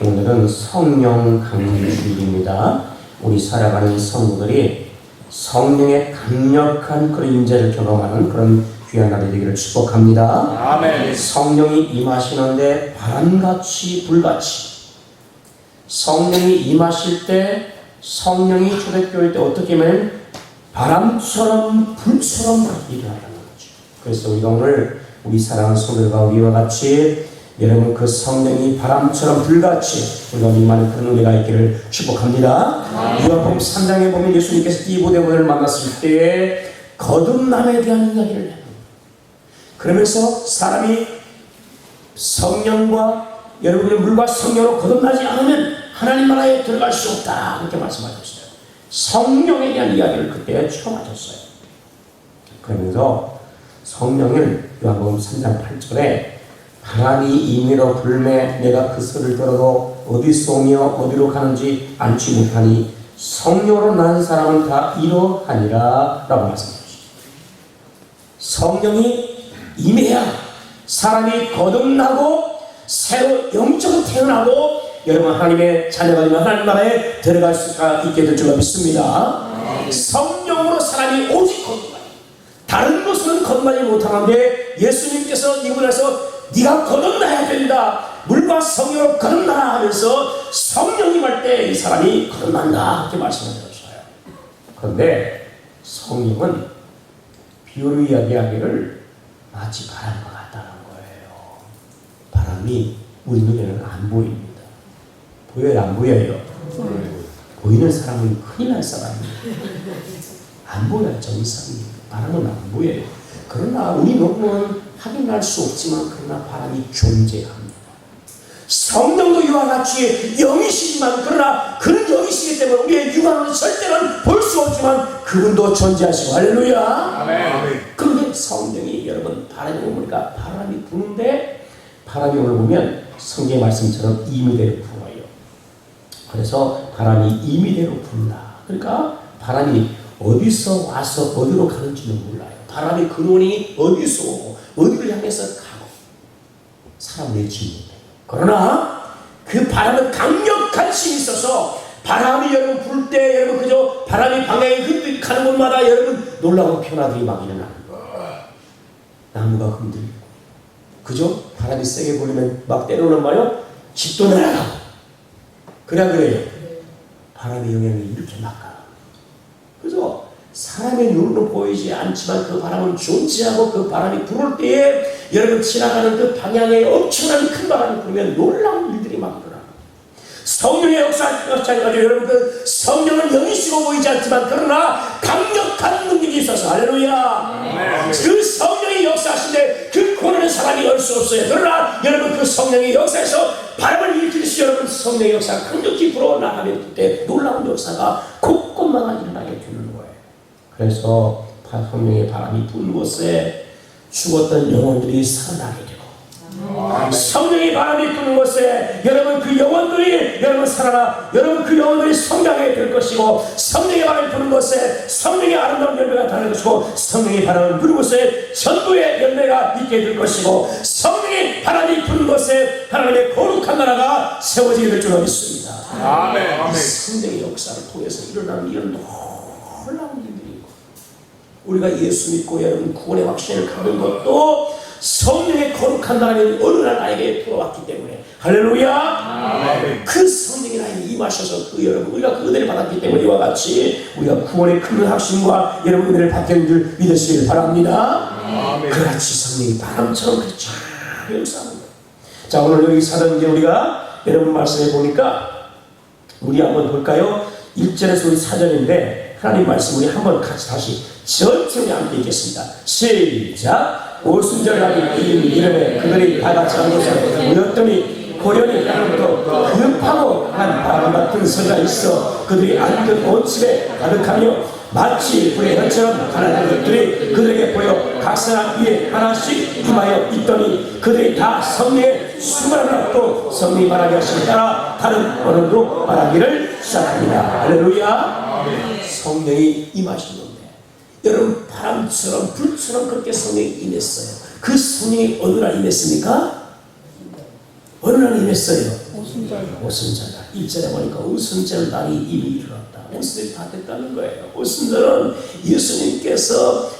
오늘은 성령 강림주일입니다. 우리 살아가는 성도들이 성령의 강력한 그런 임재를 경험하는 그런 귀한 날이 되기를 축복합니다. 아멘. 성령이 임하시는데 바람같이 불같이, 성령이 임하실 때, 성령이 초대교회 때 어떻게 하면 바람처럼 불처럼 일어나는 거죠. 그래서 우리가 오늘 우리 사랑하는 성도들과 위와 같이 여러분 그 성령이 바람처럼 불같이 우리가 임하는 그런 은혜가 있기를 축복합니다. 요한복음 3장에 보면 예수님께서 니고데모를 만났을 때 거듭남에 대한 이야기를 해요. 그러면서 사람이 성령과 여러분의 물과 성령으로 거듭나지 않으면 하나님 나라에 들어갈 수 없다, 그렇게 말씀하셨어요. 성령에 대한 이야기를 그때 처음 하셨어요. 그러면서 성령을 요한복음 3장 8절에 바람이 임의로 불매 내가 그 소리를 들어도 어디서 오며 어디로 가는지 알지 못하니 성령으로 난 사람은 다 이러하니라 라고 말씀하셨죠. 성령이 임해야 사람이 거듭나고 새로 영적으로 태어나고 여러분 하나님의 자녀가 되면 하나님 나라에 들어갈 수가 있게 될 줄로 믿습니다. 성령으로 사람이 오직 거듭나요. 다른 것은 거듭나지 못하는데 예수님께서 니고데모에서 네가 거듭나야 된다, 물과 성령으로 거듭나라 하면서 성령님 할 때 이 사람이 거듭난다, 이렇게 말씀하셨어요. 그런데 성령은 비유로 이야기하기를 마치 바람과 같다는 거예요. 바람이 우리 눈에는 안 보입니다. 보여요, 안 보여요? 보이는 사람은 큰일 날 사람이에요. 안 보여요, 정상이. 바람은 안 보여요. 그러나 우리 눈은 확인할 수 없지만 그러나 바람이 존재합니다. 성령도 이와 같이 영이시지만 그러나 그는 영이시기 때문에 우리의 육안으로 절대는 볼 수 없지만 그분도 존재하시고, 할렐루야. 아멘. 그런데 성령이 여러분 바람이 오니까 바람이 부는데 바람이 오늘 보면 성경의 말씀처럼 임의대로 불어요. 그래서 바람이 임의대로 분다. 그러니까 바람이 어디서 와서 어디로 가는지는 몰라요. 바람의 근원이 어디서 오고 어디를 향해서 가고 사람 내지 못해요. 그러나 그 바람은 강력한 힘이 있어서 바람이 여러분 불 때 여러분 그저 바람이 방향이 흔들리고 가는 곳마다 여러분 놀라운 변화들이 막 일어나는 거예요. 나무가 흔들리고 그죠? 바람이 세게 불면 막 때로는 말이요 집도 날아가고 그래요. 바람의 영향이 이렇게 막 가요. 그래서 사람의 눈으로 보이지 않지만 그 바람은 존재하고 그 바람이 불을 때에 여러분 지나가는 그 방향에 엄청난 큰 바람이 불면 놀라운 일들이 막 일어나요. 성령의 역사가지고 여러분 그 성령은 영이시고 보이지 않지만 그러나 강력한 능력이 있어서, 할렐루야. 그 성령이 역사하시는데 그 권한은 사람이 열 수 없어요. 그러나 여러분 그 성령의 역사에서 바람을 일으키듯이 여러분 성령의 역사가 강력히 불어나가면 그때 놀라운 역사가 곳곳마다 일어나게 되는 거예요. 그래서 성령의 바람이 부는 곳에 죽었던 영혼들이 살아나게 되고 성령의 바람이 부는 곳에 여러분 그 영혼들이 여러분 살아나 여러분 그 영혼들이 성장하게 될 것이고 성령의 바람이 부는 곳에 성령의 아름다운 열매가 나는 것이고 성령의 바람이 부는 곳에 전부의 열매가 있게 될 것이고 성령의 바람이 부는 곳에 하나님의 거룩한 나라가 세워지게 될 줄 믿습니다. 아멘. 성령의 역사를 통해서 일어나는 이런 놀라운 일들이 우리가 예수 믿고 여러분 구원의 확신을 갖는 것도 성령의 거룩한 나라는 어느 날 나에게 들어왔기 때문에, 할렐루야. 아멘. 그 성령이 나에게 임하셔서 그 여러분 우리가 그 은혜를 받았기 때문에 이와 같이 우리가 구원의 큰 확신과 여러분 은혜를 받게 된 줄 믿으시길 바랍니다. 아멘. 그같이 성령이 바람처럼 잘 역사하는 거예요. 자, 오늘 여기 사도 이제 우리가 여러분 말씀해 보니까 우리 한번 볼까요? 1절에서 우리 4절인데 하나님 말씀 우리 한번 같이 다시 전체 함께 읽겠습니다. 시작. 오순절하기 이름에 그들이 다 같이 한 곳에 모였더니 고련히 하늘부터 급하고 한 바람 같은 소리가 있어 그들이 앉은 옷집에 가득하며 마치 불의 혈처럼 가난한 것들이 그들에게 보여 각 사람 위에 하나씩 임하여 있더니 그들이 다 성령의 수많은 앞도 성령이 말하게 하심에 따라 다른 언어로 말하기를 시작합니다. 할렐루야. 성령이 임하시는 여러분 바람처럼 불처럼 그렇게 성령이 임했어요. 그 성령이 어느 날 임했습니까? 어느 날 임했어요? 오순절. 오순절날. 1절에 보니까 오순절날이 이미 이르렀다. 오순절이 다 됐다는 거예요. 오순절은 예수님께서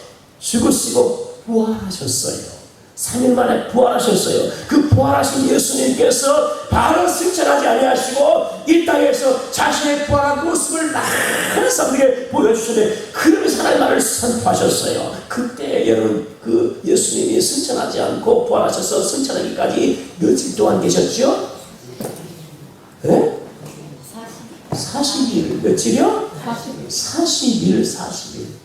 죽으시고 부활하셨어요. 3일 만에 부활하셨어요. 그 부활하신 예수님께서 바로 승천하지 아니하시고 이 땅에서 자신의 부활한 모습을 많은 사람들에게 보여주셨는데 그러면서 하나님 말을 선포하셨어요. 그때 여러분 그 예수님이 승천하지 않고 부활하셔서 승천하기까지 며칠 동안 계셨죠? 네? 40일. 며칠이요? 40일.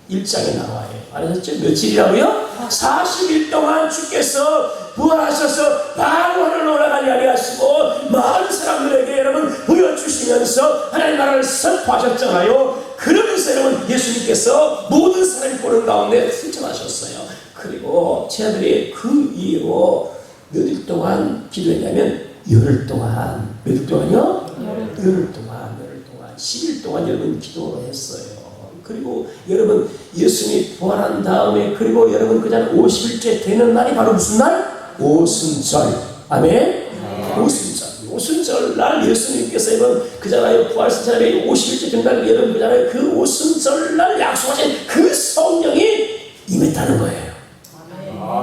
1장에 나와요. 알았죠? 며칠이라고요? 40일 동안 주께서 부활하셔서 바로 하늘로 올라가지 아니하시고 많은 사람들에게 여러분 보여주시면서 하나님 나라를 선포하셨잖아요. 그러면서 여러분 예수님께서 모든 사람이 보는 가운데 승천하셨어요. 그리고 제 아들이 그 이후로 며칠 동안 기도했냐면 열흘 동안. 며칠 동안요? 열흘 동안 10일 동안 여러분 기도를 했어요. 그리고 여러분 예수님이 부활한 다음에 그리고 여러분 그 전 50일째 되는 날이 바로 무슨 날? 오순절. 아멘? 오순절 날 예수님께서 여러분 그잖아요. 부활신절에 50일째 된 날 여러분 그잖아요. 그 오순절 날 약속하신 그 성령이 임했다는 거예요.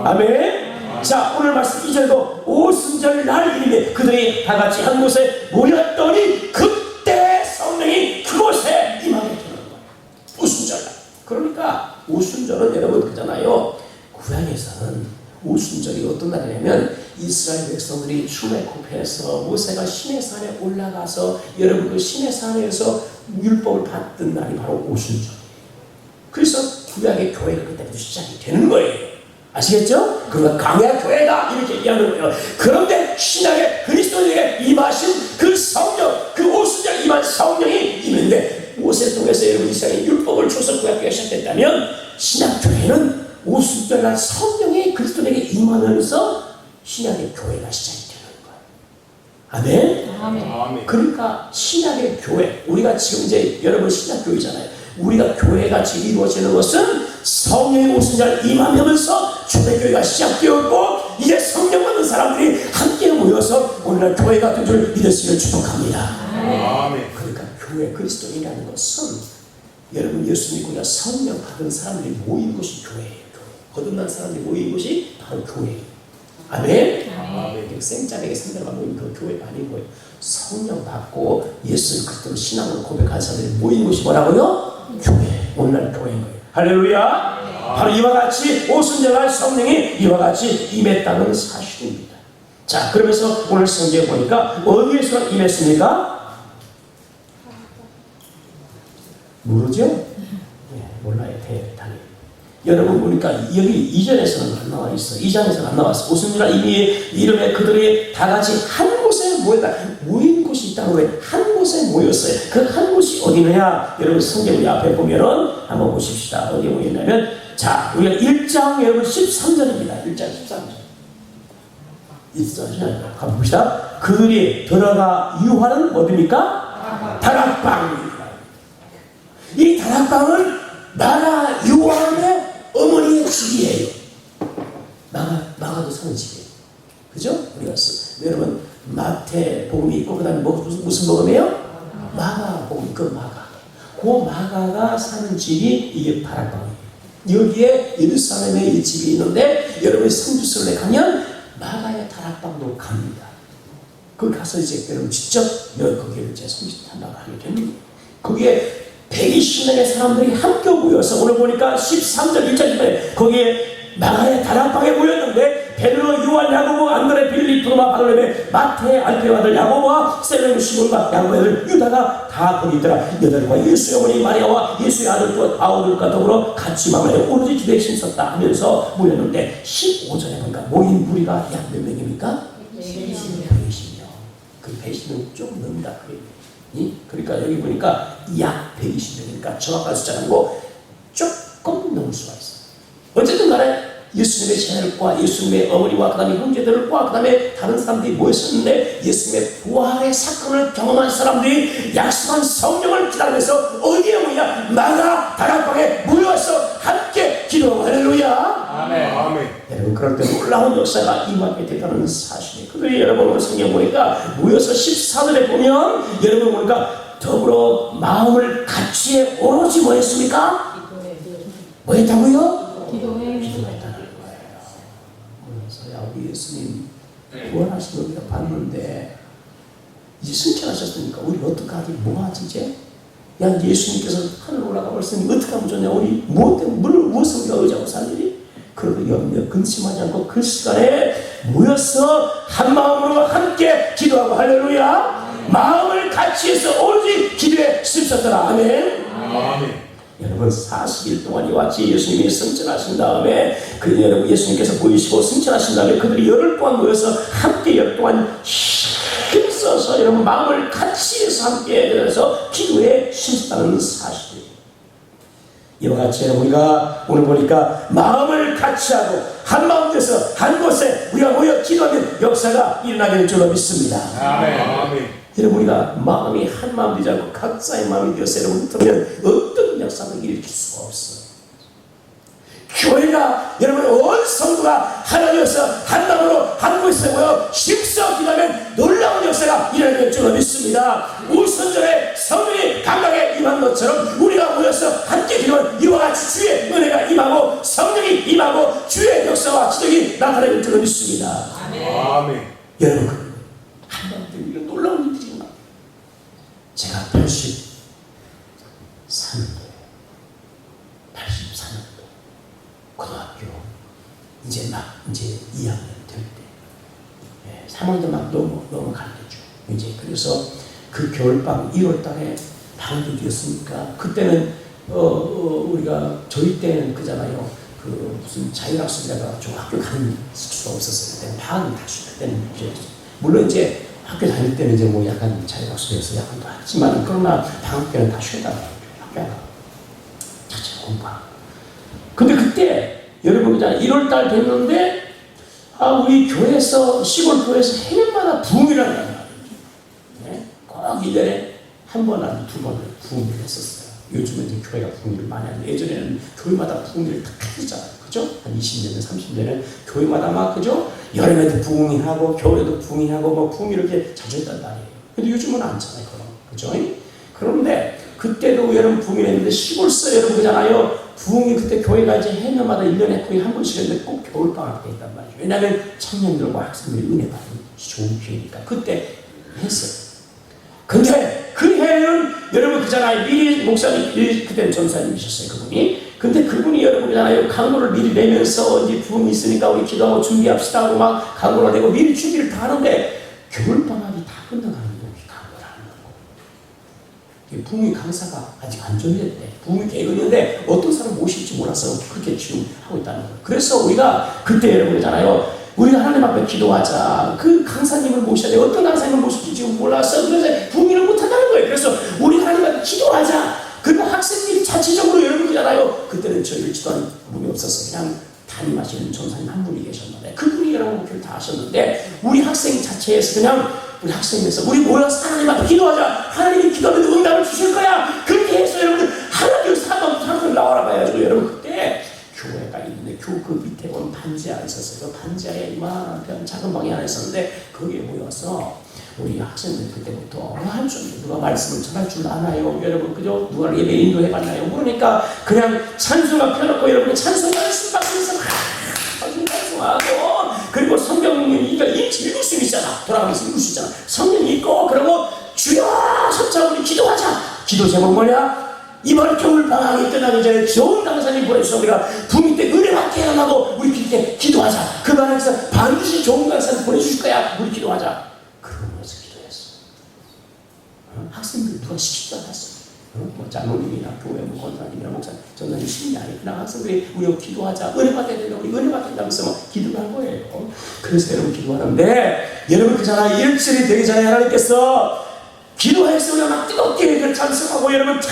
아멘? 자, 오늘 말씀 2절도 오순절 날 이름에 그들이 다 같이 한 곳에 모였더니 그때 성령이 그곳에 임하게 되는 거예요. 오순절 날. 그러니까 오순절은 여러분 그잖아요. 구약에서는 오순절이 어떤 날이냐면 이스라엘 백성들이 출애굽해서 모세가 시내산에 올라가서 여러분 그 시내산에서 율법을 받던 날이 바로 오순절. 그래서 구약의 교회가 그때부터 시작이 되는 거예요. 아시겠죠? 그러니까 강약 교회다 이렇게 얘기하는 거예요. 그런데 신약의 그리스도에게 임하신 그 성령, 그 오순절 임한 성령이 임했는데 모세 통해서 여러분 이스라엘 율법을 줘서 구약교회가 시작됐다면 신약 교회는 오순절날 성령이 그리스도에게 임하면서 신약의 교회가 시작이 되는 거예요. 아멘? 아멘. 그러니까 신약의 교회, 우리가 지금 이제 여러분 신약 교회잖아요. 우리가 교회가 지금 이루어지는 것은 성령의 오순절 임하면서 초대교회가 시작되었고 이제 성령 받는 사람들이 함께 모여서 오늘날 교회가 된 줄 믿으시길 축복합니다. 아멘. 그러니까 교회 그리스도인이라는 것은 여러분 예수 믿고 성령 받은 사람들이 모인 곳이 교회예요. 거듭난 사람들이 모인 곳이 바로 교회예요. 아멘? 아멘. 생짜배기 상대가 모인 그 교회가 아니고요. 성령 받고 예수 그리스도로 신앙을 고백한 사람들이 모인 곳이 뭐라고요? 교회. 오늘날 교회인 거예요. 할렐루야. 바로 이와 같이 오순절날 성령이 이와 같이 임했다는 사실입니다. 자, 그러면서 오늘 성경에 보니까 어디에서 임했습니까? 모르죠? 네, 몰라요. 당연히. 여러분 보니까 여기 2절에서는 안 나와 있어. 2장에서는 안 나왔어. 오순절날 이미 이름에 그들이 다 같이 한 곳에 모였다. 모인 곳이 있다는 거예요. 한 곳에 모였어요. 그 한 곳이 어디냐? 여러분 성경 우리 앞에 보면은 한번 보십시다. 어디에 모였냐면 자, 우리가 1장 여러분 13절입니다. 1장 13절. 1장 가봅시다. 그들이 들어가 유하는 어디입니까? 다락방입니다. 이 다락방은 나라 요한의 어머니의 집이에요. 마가도 사는 집이에요. 그죠? 우리가 여러분 마태복음이 있고 그 다음에 무슨 복음이에요? 마가복음. 그 마가가 사는 집이 이게 다락방이에요. 여기에 예루살렘에 이 집이 있는데 여러분이 성주설에 가면 마가의 다락방도 갑니다. 거기 가서 이제 여러분 직접 거기를 이제 성지탄다고 하게 됩니다. 거기에 120명의 사람들이 함께 모여서 오늘 보니까 13절 1절에 거기에 마가의 다락방에 모였는데 베드로, 요한, 야고보, 안드레, 빌립, 도마, 바돌레메, 마태, 알페의 아들 야고보와 세레, 시몬과 야고보의 아들 유다가 다 거기 있더라. 여덟과 예수의 어머니 마리아와 예수의 아들 또 아우들과 더불어 같이 마음에 오로지 기도에 힘썼다 하면서 모였는데 15절에 보니까 모인 무리가 약 몇 명입니까? 120명. 그 120명 좀 넘다. 그러니까 여기 보니까 약 120명이니까 정확한 숫자가 아니고 조금 넘을 수가 있어요. 어쨌든 간에 예수님의 자녀들과 예수님의 어머니와 그 다음에 형제들과 그 다음에 다른 사람들이 모였었는데 예수님의 부활의 사건을 경험한 사람들이 약속한 성령을 기다리면서 어디에 모이냐? 마가 다락방에 모여서 함께 기도하고 할렐루야. 아멘. 여러분 그럴 때 놀라운 역사가 임하게 되다는 사실이 그들이 여러분 오늘 성경 보니까 모여서 14절에 보면 여러분 보니까 더불어 마음을 같이 오로지 뭐 했습니까? 뭐 했다고요? 기도했다는 거예요. 그래서 야 우리 예수님 구원하신 우리가 봤는데 이제 승천하셨으니까 우리 어떡하지? 뭐 하지 이제? 야 예수님께서 하늘 올라가 버렸으니 어떻게 하면 좋냐? 우리 무엇을 우리가 의지하고 살 일이? 그러고 염려 근심하지 않고 그 시간에 모여서 한 마음으로 함께 기도하고 할렐루야 마음을 같이 해서 오로지 기도에 씁셨더라. 아멘. 아멘. 여러분 40일 동안 이와 같이 예수님이 승천하신 다음에 그 여러분 예수님께서 보이시고 승천하신 다음에 그들이 열흘 동안 모여서 함께 열흘 동안 힘써서 여러분 마음을 같이 해서 함께 해서 기도에 힘썼다는 사실이에요. 이와 같이 우리가 오늘 보니까 마음을 같이 하고 한 마음 돼서 한 곳에 우리가 모여 기도하면 역사가 일어나게 될 줄로 믿습니다. 아멘. 아멘. 여러분 우리가 마음이 한 마음 되지 않고 각자의 마음이 되어서 여러분 그러면 어떤 역사도 일으킬 수가 없어요. 교회가 여러분 온 성도가 하나 되어서 한 마음으로 한 곳에 모여 힘써 기도하면 놀라운 역사가 일어나게 될 줄로 믿습니다. 우선전에 성령이 강하게 임한 것처럼 우리가 모여서 함께 기도하면 이와 같이 주의 은혜가 임하고 성령이 임하고 주의 역사와 지적이 나타나게 될 줄로 믿습니다. 아멘. 여러분 한 마음 되면 이런 놀라운 일들이 일어납니다. 제가 84년도 고등학교 이제 2학년 될 때 3학년 막 넘어가겠죠. 이제 그래서 그 겨울방 1월달에 방학이 되었으니까 그때는 우리가 저희 때는 그잖아요. 그 무슨 자율학습이라가 중학교 가는 수가 없었어요. 그때는 방학이 다시 그때는 이제 물론 이제 학교 다닐 때는 이제 뭐 약간 자율학습에서 약간도 하지만 그러나 방학 때는 다 쉬다가 학교 안 가고 자체 공부하고. 근데 그때 여러분 그냥 1월달 됐는데 우리 교회에서 시골 교회에서 해년마다 부흥이라는 거 네? 꼭 1년에 한 번 아니면 두 번을 부흥을 했었어요. 요즘은 이제 교회가 부흥을 많이 하는데 예전에는 교회마다 부흥을 다 했잖아요. 그죠? 한 20년에 30년에 교회마다 막 그죠? 여름에도 부흥이 하고 겨울에도 부흥이 하고 뭐 부흥이 이렇게 자주 했단 말이에요. 근데 요즘은 않잖아요. 그럼. 그죠? 그런데 그때도 여러분 부흥이 했는데 시골서 여러분 그잖아요. 부흥이 그때 교회가 이제 해년마다 1년에 거의 한 번씩 했는데 꼭 겨울방학 때 있단 말이죠. 왜냐하면 청년들과 학생들이 은혜 받는 좋은 기회니까 그때 했어요. 근데 그 해는 여러분 그잖아요. 미리 목사님, 그때는 전사님이셨어요. 그분이. 근데 그분이 여러분 그잖아요. 강도를 미리 내면서 이제 부흥이 있으니까 우리 기도하고 준비합시다 하고 막 강도를 내고 미리 준비를 다 하는데 겨울방학이 다 끝나가는 거예요. 강도를 하는 거. 부흥이 강사가 아직 안 정했대. 부흥이 되었는데 어떤 사람 모실지 몰라서 그렇게 지금 하고 있다는 거예요. 그래서 우리가 그때 여러분 그러잖아요. 우리가 하나님 앞에 기도하자. 그 강사님을 모셔야 돼. 어떤 강사님을 모실지 지금 몰라서 그래서 부흥을 못한다는 거예요. 그래서 우리 하나님 앞에 기도하자. 그리고 학생들이 자체적으로 여러분 그러잖아요. 그때는 저희를 지도하는 분이 없었어요. 그냥 담임하시는 전사님 한 분이 계셨는데 그분이 여러분 목표를 다 하셨는데 우리 학생 자체에서 그냥 우리 학생에서 우리 모여서 하나님 앞에 기도하자. 하나님이 기도하면 응답을 주실 거야. 그렇게 해서 여러분들 하나님 사람 나와라 봐야죠. 여러분 그때 교회가 있는데 그 밑에 보면 반지하가 있었어요. 그 반지하에 이만한 작은 방이 하나 있었는데 거기에 모여서 우리 학생들 그때부터 할 줄 누가 말씀을 전할 줄 아나요? 여러분 그죠? 누가 예배 인도해봤나요? 그러니까 그냥 찬송가 펴놓고 여러분 찬송가 말씀 받으면서 찬송하고 그리고 성경 읽을 수 있잖아. 돌아가면서 읽을 수 있잖아. 성경 읽고 그러고 주여 삼차 우리 기도하자. 기도 제목 뭐냐? 이번 겨울 방학이 끝나기 전에 좋은 강사님 보내주셔서 우리가 부흥 때 은혜 받게 일어나고 우리 그때 기도하자. 그 안에서 반드시 좋은 강사님 보내주실 거야. 우리 기도하자. 그러면서 기도했어. 학생들 누가 시키지도 않았어. 뭐 장로님이나 교회 뭐 권사님이나 목사님 전사님 시키는 게 아니고 그냥 학생들이 우리 기도하자. 은혜 받게 되면 우리 은혜 받게 된다면서 막 기도를 한 거예요. 그래서 여러분 기도하는데 여러분 그잖아 일주일이 되기 전에 하나님께서 기도해서 우리가 막 뜨겁게 찬송하고 여러분 쫙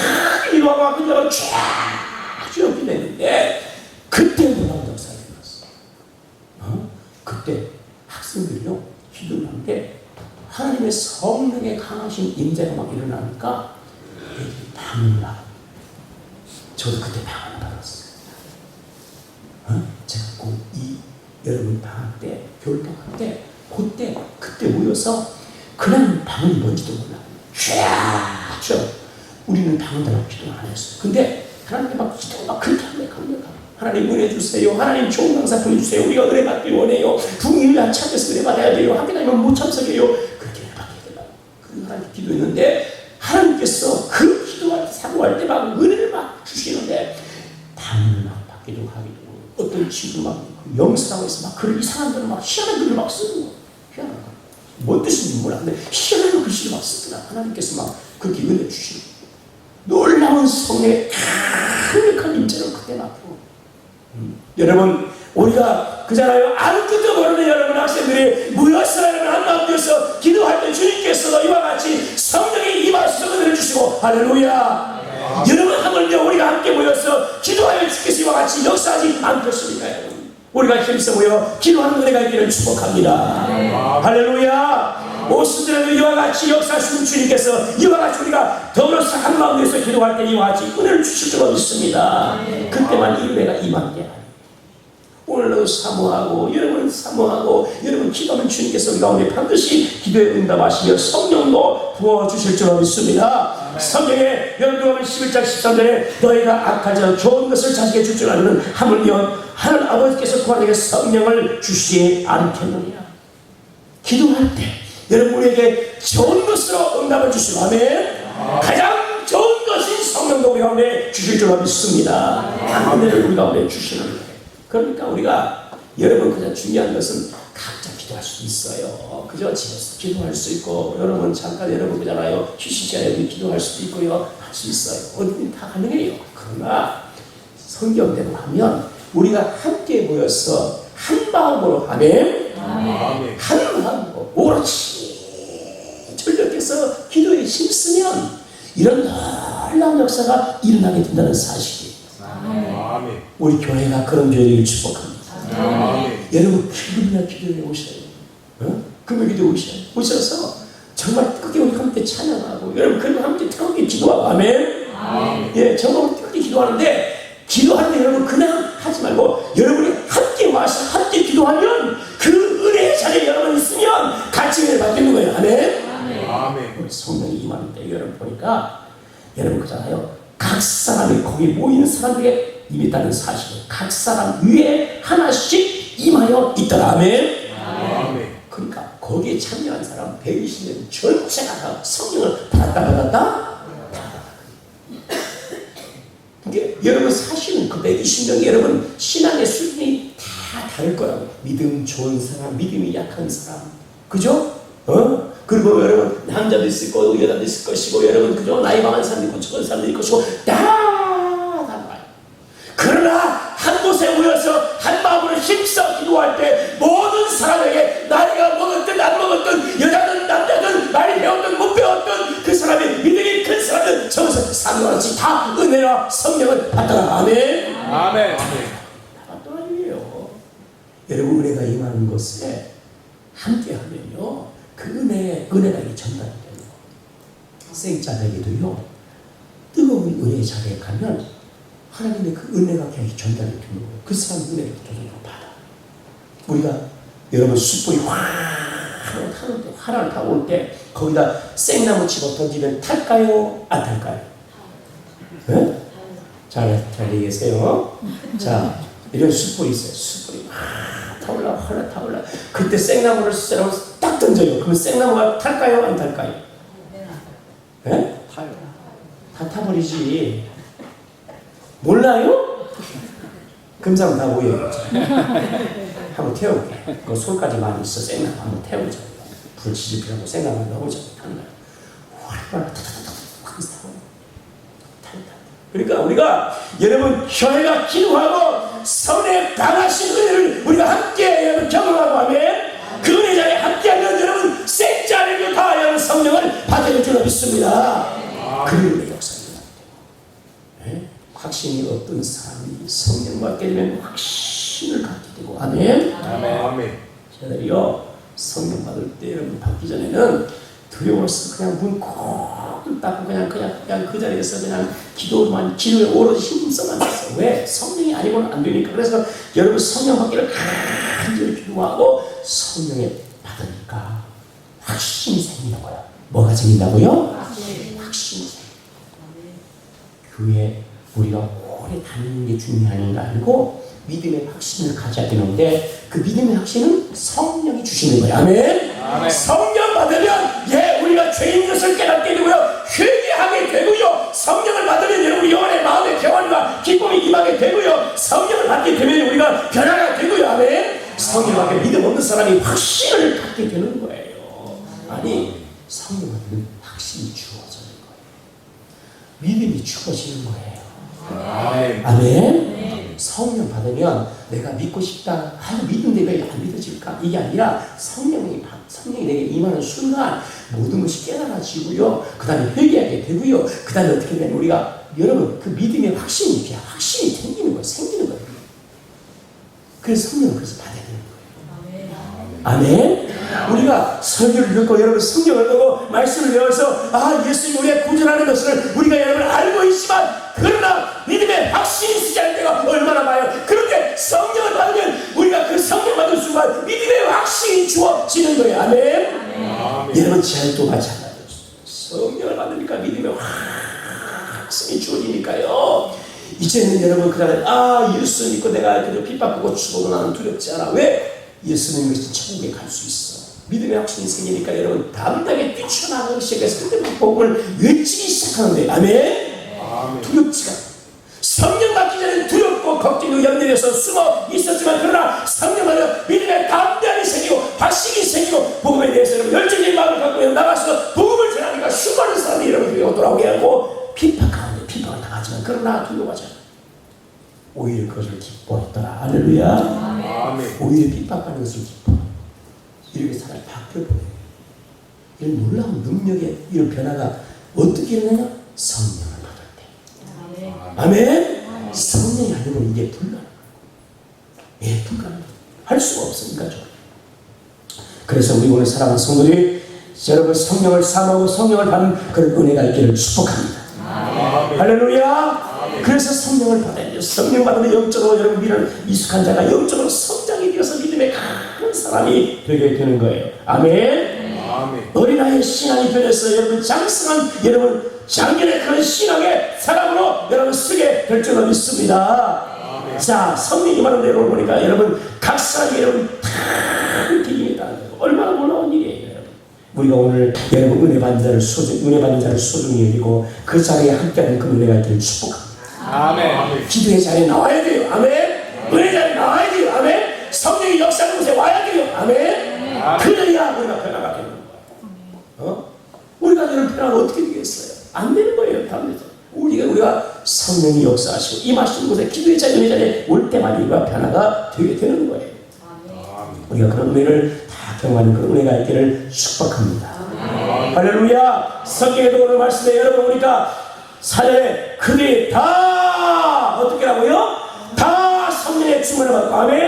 기도하고 막 그냥 쫙 이렇게 되는데 그때 놀라운 역사가 일어났어. 그때 학생들이요 기도를 하는데 하나님의 성령의 강하신 임재가 막 일어나니까 애들이 방언을 하고 저도 그때 방언을 받았어요. 제가 꼭 이 여러분 방학 때 겨울 방학 때 그때 모여서 그냥 방언이 뭔지도 몰라. 쫙 우리는 방언대로 기도 안 했어요. 근데 하나님께 막 기도 막 그렇게 합니다. 하나님 은혜 주세요. 하나님 좋은 강사 보내주세요. 우리가 은혜 받길 원해요. 붕일을 안 참여해서 은혜 받아야 돼요. 학교 다니면 못 참석해요. 그렇게 은혜 받게 되려고. 그 하나님 기도했는데 하나님께서 그 기도할 때 사고할 때 막 은혜를 막 주시는데 방언을 막 받기도 하기도 어떤 친구 막 영사라고 해서 막 글 이상한 글을 막 희한한 글을 막 쓰고 희한한 거. 뭔 뜻인지 몰라. 근데 희한한 글씨를 막 쓰더라. 하나님께서 막 그렇게 은혜 주시고 놀라운 성령의 강력한 임재를 그때 나타나고 여러분 우리가 그잖아요. 아무것도 모르는 여러분 학생들이 모여서 여러분 한마음 되어서 기도할 때 주님께서도 이와 같이 성령이 임하셔서 은혜를 주시고 할렐루야. 여러분 하물며 우리가 함께 모여서 기도하여 주께서 이와 같이 역사하지 않겠습니까 여러분. 우리가 힘써 모여 기도하는 은혜가 있기를 축복합니다. 할렐루야. 오순절에도 이와 같이 역사하시는 주님께서 이와 같이 우리가 더불어서 한마음 되어서 기도할 때 이와 같이 은혜를 주실 줄 믿습니다. 그때만 이 은혜가 임한 게 아니에요. 오늘도 사모하고 여러분 사모하고 여러분 기도하면 주님께서 우리 가운데 반드시 기도에 응답하시며 성령도 부어주실 줄 믿습니다. 성경에 열두가면 11장 13절에 너희가 악한 자 좋은 것을 자식에게 줄 줄 아는 하물며 하나님 아버지께서 구하에게 성령을 주시지 않겠느냐. 기도할 때 여러분 우리에게 좋은 것으로 응답을 주시고 아멘. 가장 좋은 것인 성령도 우리 가운데 주실 줄 믿습니다. 하나님을 우리 가운데 주시는 거예요. 그러니까 우리가 여러분 그냥 중요한 것은 각자 기도할 수 있어요. 그저 집에서 기도할 수 있고 여러분 잠깐 여러분 그잖아요. 휴식 시간에 기도할 수도 있고요. 할 수 있어요. 어디든 다 가능해요. 그러나 성경대로 하면 우리가 함께 모여서 한 마음으로 하면 한 마음으로 오롯이 전력해서 기도에 힘쓰면 이런 놀라운 역사가 일어나게 된다는 사실이에요. 우리 교회가 그런 교회를 축복합니다. 여러분 금요일날 기도에 오셔요. 금요일 기도에 오셔서 정말 뜨겁게 우리 함께 찬양하고 여러분 그리고 함께 뜨겁게 기도하고 아멘. 예, 정말 뜨겁게 기도하는데 기도하는데 여러분 그냥 하지 말고 여러분이 함께 와서 함께 기도하면 그 은혜의 자리에 여러분 있으면 같이 은혜를 받는 거예요. 아멘. 우리 성령이 임하는데 여러분 보니까 여러분 그잖아요. 각 사람이 거기 모인 사람들에게 임했다는 사실을 각 사람 위에 하나씩 임하여 있더라. 아멘. 그러니까 거기에 참여한 사람 120년 전체가 다 성령을 받았다. 이게 여러분 사실은 그 120명이 여러분 신앙의 수준이 다 다를 거라고. 믿음 좋은 사람, 믿음이 약한 사람, 그죠? 그리고 여러분 남자도 있을 거고 여자도 있을 것이고 여러분 그죠? 나이 많은 사람도 있고 적은 사람도 있을 것이고 다 달라요. 그러나 한 곳에 모여서 한 마음으로 힘써 기도할 때 모든 사람에게 나이가 먹었든 안 먹었든 여자든 남자든 많이 배웠든 못 배웠든 그 사람의 믿음이 큰 사람은 저기서 상관없이 다 은혜와 성령을 받더라. 아멘. 다 받더라 이에요. 여러분 은혜가 임하는 곳에 함께 하면요 그 은혜가 전달이 되는 거. 생자에게도요 뜨거운 은혜의 자리에 가면 하나님의 그 은혜가 그냥 전달이 되는 거예요. 그 사람 은혜를 조금씩 받아. 우리가 여러분 숯불이 화를 타고 올 때 거기다 생나무 집어 던지면 탈까요? 안 탈까요? 네? 잘 얘기하세요. 자, 이런 숯불이 있어요. 숯불이 막 타올라. 그때 생나무를 딱 던져요. 그럼 생나무가 탈까요? 안 탈까요? 네? 타요. 다 타버리지. 몰라요? 금상 다 모여요. 한번 태워볼게. 그 솔까지 많이 있어. 생나무 한번 태우자. 불 지지피라고 생나무 넣어보자. 그러니까 우리가 여러분 교회가 기도하고 성령의 강하신 은혜를 우리가 함께 여러분 경험하고 하면 그 은혜 자리에 함께하면 여러분 생자를 다하여 성령을 받을 줄 믿습니다. 그 은혜의 역사입니다. 확신이 어떤 사람이 성령 받게 되면 확신을 갖게 되고 아멘. 저희들이요 성령 받을 때 여러분 받기 전에는 두려워서 그냥 문 콕 닫고 그냥 그 자리에서 그냥 기도에 오롯이 힘써만 했어요. 왜? 성령이 아니고는 안 되니까. 그래서 여러분 성령 받기를 간절히 기도하고 성령의 받은 확신이 생기는 거야. 뭐가 생긴다고요? 확신이 생겨. 교회 우리가 오래 다니는 게 중요한 게 아니고 믿음의 확신을 가져야 되는데 그 믿음의 확신은 성령이 주시는 거예요. 아멘. 아멘. 성령 받으면 우리가 죄인 것을 깨닫게 되고요. 회개하게 되고요. 성령을 받으면 여러분 영혼의 마음의 평안과 기쁨이 임하게 되고요. 성령을 받게 되면 우리가 변화가 되고요. 아멘. 성령 앞에 믿음 없는 사람이 확신을 갖게 되는 거예요. 아니 성령 받으면 확신이 주어지는 거예요. 믿음이 주어지는 거예요. 아멘. 아멘. 성령 받으면 내가 믿고 싶다. 믿는데 왜 안 믿어질까? 이게 아니라 성령이 내게 임하는 순간 모든 것이 깨달아지고요. 그 다음에 회개하게 되고요. 그 다음에 어떻게 되면 우리가 여러분 그 믿음의 확신이 생기는 거예요. 그래서 성령을 그래서 받아야 되는 거예요. 아멘. 우리가 설교를 듣고 여러분 성경을 보고 말씀을 배워서 예수님 우리가 구원하는 것을 우리가 여러분 알고 있지만 그러나 믿음의 확신이 있지 않을 때가 얼마나 많아요. 그런데 성령을 받으면 우리가 그 성령 받은 순간 믿음의 확신이 주어지는 거예요. 아멘. 여러분 제한도 마찬가지예요. 성령을 받으니까 믿음의 확신이 주어지니까요. 이제는 여러분 그날에 예수 믿고 내가 그저 핍박하고 죽어도 나는 두렵지 않아. 왜? 예수님이 천국에 갈 수 있어. 믿음의 확신이 생기니까 여러분 담대하게 뛰쳐나가기 시작해서 그때부터 복음을 외치기 시작하는데 아멘. 두렵지가 않아. 성령 받기 전에 두렵고 걱정이고 염려해서 숨어 있었지만 그러나 성령 받으면 믿음의 담대함이 생기고 확신이 생기고 복음에 대해서 여러분 열정적인 마음을 갖고 나가서 복음을 전하니까 수많은 사람이 여러분 돌아오게 하고 핍박을 당하지만 그러나 두려워하지 않아. 오히려 그것을 기뻐했더라. 할렐루야. 아멘. 오히려 핍박하는 것을 기뻐. 이렇게 사람이 바뀌어버려요. 이런 놀라운 능력의 이런 변화가 어떻게 일어나냐? 성령을 받을 때. 아멘. 성령이 아니고 이게 불가능한 거예요. 불가능해요. 할 수가 없으니까 좀. 그래서 우리 오늘 사랑하는 성도들이 여러분 성령을 사모하고 성령을 받는 그런 은혜가 있기를 축복합니다. 할렐루야. 그래서 성령을 받아야 돼요. 성령 받으면 영적으로 여러분 믿는 익숙한 자가 영적으로 성장이 되어서 믿음의 강한 사람이 되게 되는 거예요. 아멘. 어린아이의 신앙이 변해서 여러분 장성한 여러분 작년의 그런 신앙의 사람으로 여러분 쓰게 될 줄로 믿습니다. 자, 성령이 말하는 대로 보니까 여러분 각 사람이 여러분 다 이렇게 임했다. 얼마나 놀라운 일이에요. 우리가 오늘 여러분 은혜 받는 자를 소중히 여기고 그 자리에 함께하는 그 은혜가 있기를 축복합니다. 아멘. 기도의 자리에 나와야 돼요. 아멘. 은혜 자리에 나와야 돼요. 아멘. 성령이 역사하는 곳에 와야 돼요. 아멘. 그래야 우리가 변화가 되는 거예요. 우리가 되는 변화가 어떻게 되겠어요? 안 되는 거예요. 다음에서 우리가 성령이 역사하시고 임하시는 곳에 기도의 자리에 올 때마다 우리가 변화가 되게 되는 거예요. 우리가 그런 은혜를 다 경험하는 그런 은혜가 있기를 축복합니다. 할렐루야. 성경에도 오늘 말씀에 여러분 보니까 사전에 그들이 다 어떻게 하고요? 다 성령의 충만을 받고 아멘.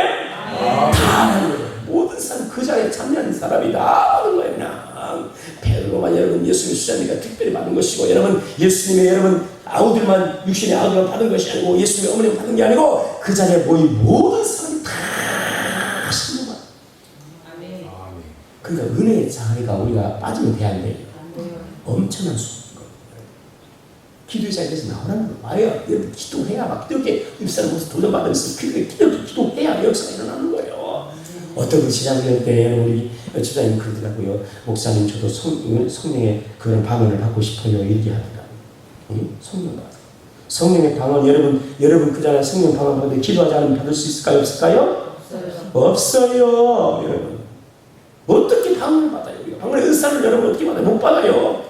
다 모든 사람 그 자리에 참여하는 사람이 다 받은 거예요. 그냥 베드로만 여러분 예수님의 수자니까 특별히 받은 것이고 여러분 예수님의 여러분 아우들만 육신의 아우들만 받은 것이 아니고 예수님의 어머니만 받은 게 아니고 그 자리에 모인 모든 사람이 다 하시는 거예요. 그러니까 은혜의 자리가 우리가 빠지면 돼야 돼요. 엄청난 수고인 거예요. 기도의 자리에서 나오라는 거예요. 와요. 여러분 기도해야 막 이렇게 입사는 곳에서 도전받으면서 기도해야 역사가 일어나는 거예요. 어떤 그 지장년 때 우리 집사님 그러더라고요. 목사님 저도 성령의 그런 방언을 받고 싶어요. 이렇게 하더라고요. 성령의 방언 여러분 그 자리에 성령 방언 받는데 기도하지 않으면 받을 수 있을까요? 없을까요? 없어요. 여러분 어떻게 방언을 받아요? 우리가 방언의 은사를 여러분 어떻게 받아요? 못 받아요.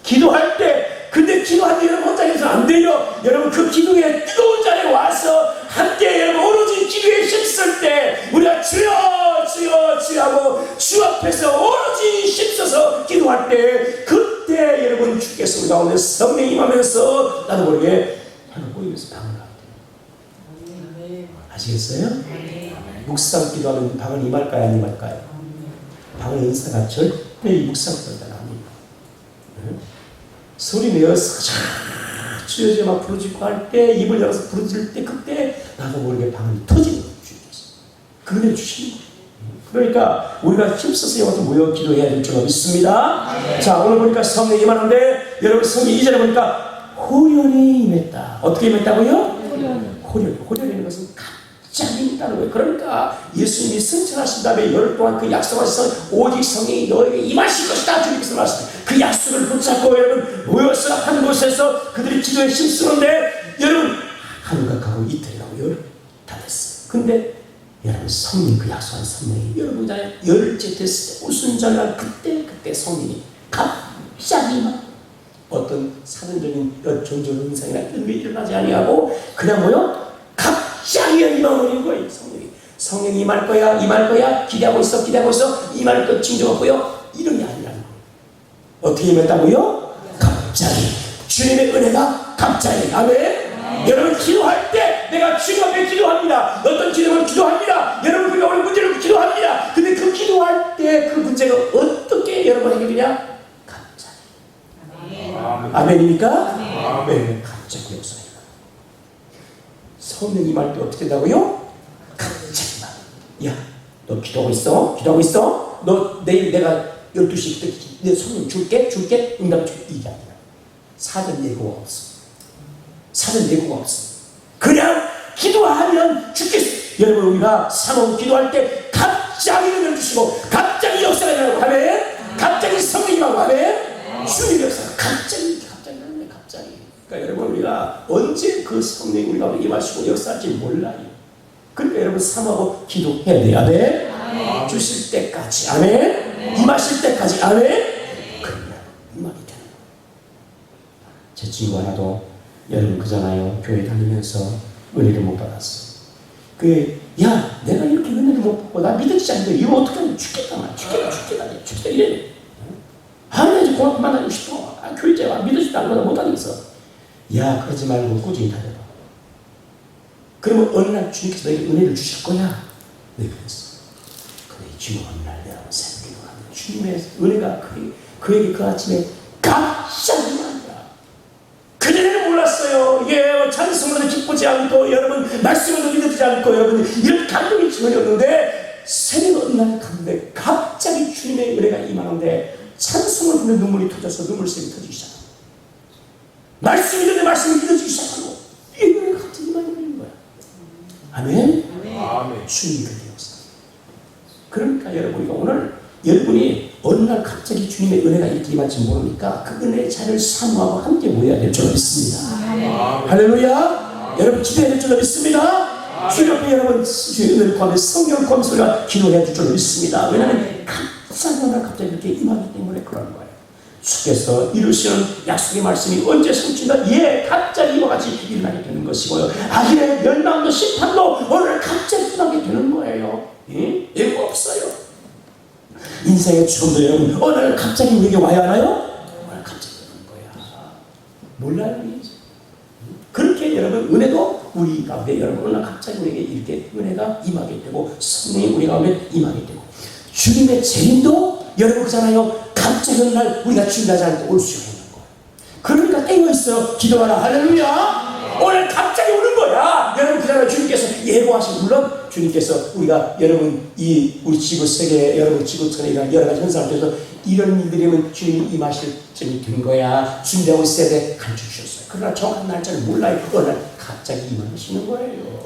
기도할 때 근데 기도할 때 여러분 혼자 해서 안 돼요. 여러분 그 기도의 뜨거운 자리에 와서 함께 여러분 오로지 기도에 힘쓸 때 우리가 주여 하고 주 앞에서 오로지 힘써서 기도할 때 그때 여러분 주께서 우리 가운데 성령이 임하면서 나도 모르게 해가 보이면서 방언을 하거든요. 아시겠어요? 묵상 기도하면 방언이 임할까요? 안 임할까요? 방언의 은사가 절대 이 묵상보다 아닙니다. 소리 내어서 주여주여 막 부르짖고 할 때 입을 열어서 부르짖을 때 그때 나도 모르게 방언이 터지는 거예요. 주께서 그 은혜를 주시는 거예요. 그러니까 우리가 힘써서 이것도 모여 기도해야 될 줄 믿습니다. 자, 오늘 보니까 성령이 임하는데 여러분 성경 2절에 보니까 호련히 임했다. 어떻게 임했다고요? 호련이라는 것은 갑자기 임했다는 거예요. 그러니까 예수님이 승천하신 다음에 열흘 동안 그 약속하셔서 오직 성령이 너에게 임하실 것이다. 주님께서 말씀하셨어요. 그 약속을 붙잡고 여러분 모여서 한 곳에서 그들이 기도에 힘쓰는데 여러분 하루가 가고 이틀이 가고 열흘 다 됐어요. 근데 여러분 성령 그 약속한 성령이 여러분 열흘째 됐을 때 오순절날 그때 성령이 갑자기 막 어떤 사전적인 종교 현상이나 이런 게 일어나지 아니하고 그냥 뭐요? 갑자기 임하는 거예요. 성령이 임할 거야 기대하고 있어 임할 것 징조가 없고요. 이런 게 아니라는 거예요. 어떻게 임했다고요? 갑자기 주님의 은혜가 갑자기. 아멘. 여러분 기도할 때 내가 주님 앞에 기도합니다. 어떤 기도는 기도합니다. 여러분 우리가 오늘 문제를 기도합니다. 근데 그 기도할 때 그 문제가 어떻게 여러분 해결되냐? 갑자기. 아멘입니까? 아멘. 갑자기 역사입니다. 성령이 임할 때 어떻게 된다고요? 갑자기 막. 야, 너 기도하고 있어? 너 내일 내가 12시 때 내 성령 줄게 응답 줄게. 이게 아니라 사전 예고가 없어. 그냥 기도하면 죽겠어. 여러분 우리가 상호 기도할 때 갑자기 은혜를 주시고 갑자기 역사가 일어나고 하면 갑자기 성령이 임하고 하면 주님의 역사가 갑자기. 그러니까 여러분 우리가 언제 그 성령이 우리가 임하시고 역사할지 몰라요. 그러니까 여러분 사모하고 기도해야 돼요. 아멘. 주실 때까지 아멘. 임하실 때까지 아멘. 그러면 임하게 되는 거예요. 제 친구 하나도 여러분 그잖아요. 교회 다니면서 은혜를 못 받았어. 야 내가 이렇게 은혜를 못 받고 나 믿어지지 않는데 이거 어떻게 하면 죽겠다 이래. 나 이제 고맙게 만나고 싶어. 교회 이제 믿어지지도 않고 나 못 다니겠어. 야 그러지 말고 꾸준히 다녀봐. 그러면 어느 날 주님께서 너에게 은혜를 주실 거야. 네 그랬어. 근데 지금 어느 날 내가 새벽에 일어나면 주님의 은혜가 그에게 그 아침에 갑자기 임한다. 그전에는 몰랐어요. 찬송으로도 기쁘지 않고 여러분 말씀으로도 믿어지지 않고 여러분 이런 감동이 전혀 없는데 새벽 어느 날 갔는데 갑자기 주님의 은혜가 임하는데 찬송을 부르면 눈물이 터져서 눈물샘이 터지기 시작합니다. 말씀이 되는데 말씀이 믿어지기 시작하고 이 은혜가 갑자기 임하는 거야. 아멘. 주님이 그렇게 역사. 그러니까 여러분 오늘 여러분이 어느 날 갑자기 주님의 은혜가 이렇게 임할지 모르니까 그 은혜의 자리를 사모하고 함께 모여야 될 줄 믿습니다. 할렐루야. 여러분 기도해야 될 줄 믿습니다. 주님 앞에 여러분 주의 은혜를 구하며 성령을 구하면서 우리가 기도해야 될 줄 믿습니다. 왜냐하면 갑자기 이렇게 임하기 때문에 그런 거예요. 주께서 이루시는 약속의 말씀이 언제 성취나 갑자기 이와 같이 일어나게 되는 것이고요. 악인의 멸망도 심판도 오늘 갑자기 일어나게 되는 거예요. 예고 없어요. 인생의 추움도 여러분 오늘 갑자기 우리에게 와야 하나요? 오늘 갑자기 오는 거야. 몰라요. 그렇게 여러분 은혜도 우리 가운데 여러분 오늘 갑자기 우리에게 이렇게 은혜가 임하게 되고 성령이 우리 가운데 임하게 되고 주님의 재림도 여러분 그잖아요. 갑자기 어느 날 우리가 준비하지 않고 올 수 있는 거예요. 그러니까 땡겨 있어요. 기도하라. 할렐루야. 오늘 갑자기 오는 거야. 여러분 그잖아요. 주님께서 예고하신 물론 주님께서 우리가 여러분 우리 지구 세계 여러분 지구촌에 이런 여러 가지 현상을 통해서 이런 일들이면 주님이 임하실 점이 된 거야. 준비하고 있어야 돼. 가르쳐 주셨어요. 그러나 정확한 날짜를 몰라요. 어느 날 갑자기 임하시는 거예요.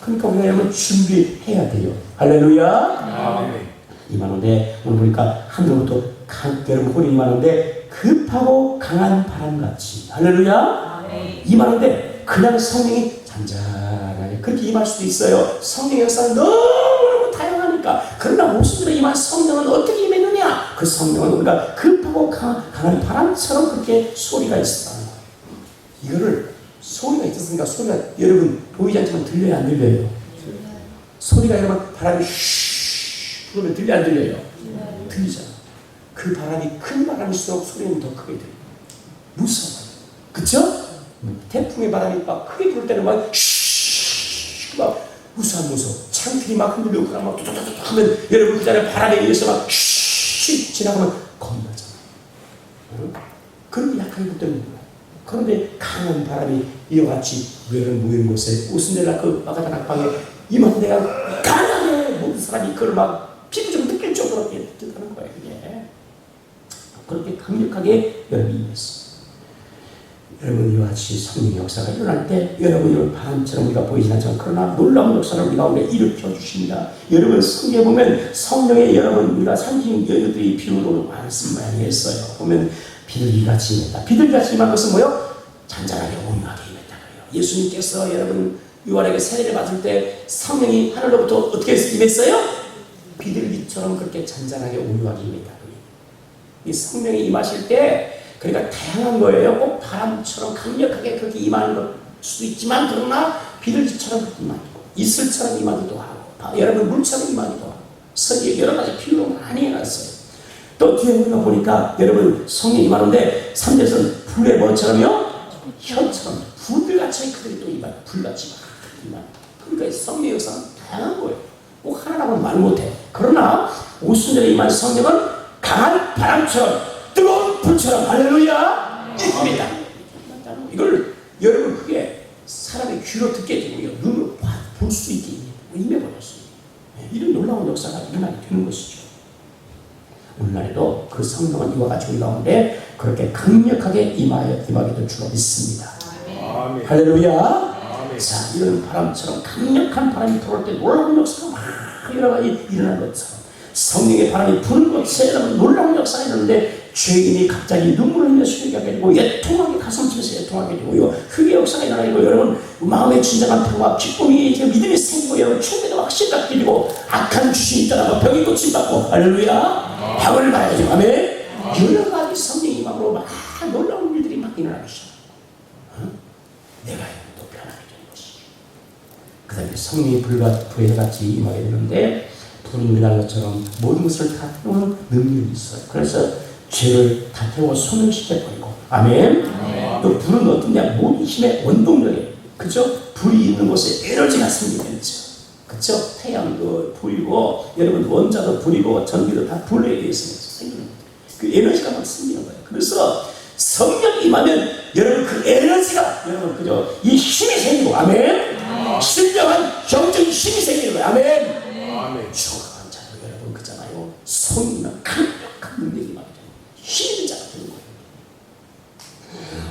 그러니까 우리가 여러분 준비해야 돼요. 할렐루야. 임하는데 오늘 보니까 하늘로부터 여러분 홀이 임하는데 급하고 강한 바람같이 할렐루야 임하는데 그냥 성령이 잔잔하게 그렇게 임할 수도 있어요. 성령의 역사는 너무너무 다양하니까. 그러나 모습들에 임한 성령은 어떻게 임했느냐? 그 성령은 우리가 급하고 강한 바람처럼 그렇게 소리가 있어. 이거를 소리가 있었으니까 소리가 여러분 보이지 않지만 들려요 안 들려요? 소리가 여러분 바람이 그러면 들려 안 들려요? 들리잖아. 그 바람이 큰 바람일수록 소리는 더 크게 들려요. 무서워요. 그쵸? 태풍의 바람이 막 크게 불 때는 막 무서워. 창틀이 막 흔들리고 그냥 막 뚜뚜뚜뚜 하면 여러분 그 자리에 바람에 의해서 막 지나가면 겁나잖아요. 그런 약하게 불 때는 몰라요. 그런데 강한 바람이 이와 같이 모이는 곳에 오순절날 그 마가다 낙방에 임한 데가 강하게 모든 사람이 그걸 막 피부적으로 느낄 정도로 뜻하는 거예요. 그게. 그렇게 강력하게 여러분이 임했어요. 여러분 이와 같이 성령의 역사가 일어날 때 여러분이 바람처럼 우리가 보이진 않지만 그러나 놀라운 역사를 우리 가운데 일으켜 주십니다. 여러분 성경에 보면 성령의 여러분 우리가 삼킨 여인들이 비유로 말씀 많이 했어요. 보면 비둘기같이 임했다. 비둘기같이 임한 것은 뭐요? 잔잔하게 온유하게 임했다 그래요. 예수님께서 여러분 요한에게 세례를 받을 때 성령이 하늘로부터 어떻게 임했어요? 비둘기처럼 그렇게 잔잔하게 온유하게 임했다 그래요. 이 성령이 임하실 때 그러니까 다양한 거예요. 꼭 바람처럼 강력하게 그렇게 임하는 수도 있지만 그러나 비둘기처럼 그렇게 임하기도 이슬처럼 임하기도 하고 여러분 물처럼 임하기도 하고 성경에 여러 가지 비유로 많이 해놨어요. 또 뒤에 우리가 보니까 여러분 성령이 임하는데 3절에서는 불의 뭐처럼요? 혀처럼 불같이 그들이 또 임하고 불같이 임하고 그러니까 성령의 역사는 다양한 거예요. 꼭 하나라고는 말 못해. 그러나 5순절에 임한 성령은 강한 바람처럼 뜨거운 불처럼 할렐루야 임합니다. 이걸 여러분 그게 사람의 귀로 듣게 되고요 눈으로 볼 수 있게 임해버렸어요. 이런 놀라운 역사가 일어나게 되는 것이죠. 오늘날에도 그 성령은 이와 같이 우리 가운데 그렇게 강력하게 임하게 될 줄로 믿습니다. 아멘. 할렐루야. 아멘. 자, 이런 바람처럼 강력한 바람이 들어올 때 놀라운 역사가 막 여러 가지 일어난 것처럼 성령의 바람이 부는 곳에 놀라운 역사가 일어나는데 죄인이 갑자기 눈물을 흘려 쉬게 되고 애통하게 가슴집에서 애통하게 되고요. 그게 역사가 일어나고 여러분 마음의 진정한 평화 기쁨이 이제 믿음이 생기고 여러분 충분히 확신 갖게 되고 악한 주신이 떠나고 병이 고침받고 할렐루야 병을 봐야죠. 아멘. 여러 가지 성령의 임함으로 막 놀라운 일들이 막 일어나기 시작합니다. 내가 또 변하게 되는 것이죠. 그 다음에 성령이 불과 같이 임하게 되는데 불은 우리나라 것처럼 모든 것을 다 태우는 능력이 있어요. 그래서 죄를 다 태워 소멸시켜버리고 아멘. 또 불은 어떠냐? 모든 힘의 원동력이에요. 그죠? 불이 있는 곳에 에너지가 생기겠죠. 그죠? 태양도 불이고 여러분 원자도 불이고 전기도 다 불에 의해서 생기는 거예요. 그 에너지가 막 생기는 거예요. 그래서 성령이 임하면 여러분 그 에너지가 여러분 그죠? 이 힘이 생기고 아멘. 신령한 경적인 힘이 생기는 거예요. 아멘. 죽어간 자도 여러분 그잖아요. 성령은 강력한 능력이 임하게 됩니다. 힘이 있는 자가 되는 거예요.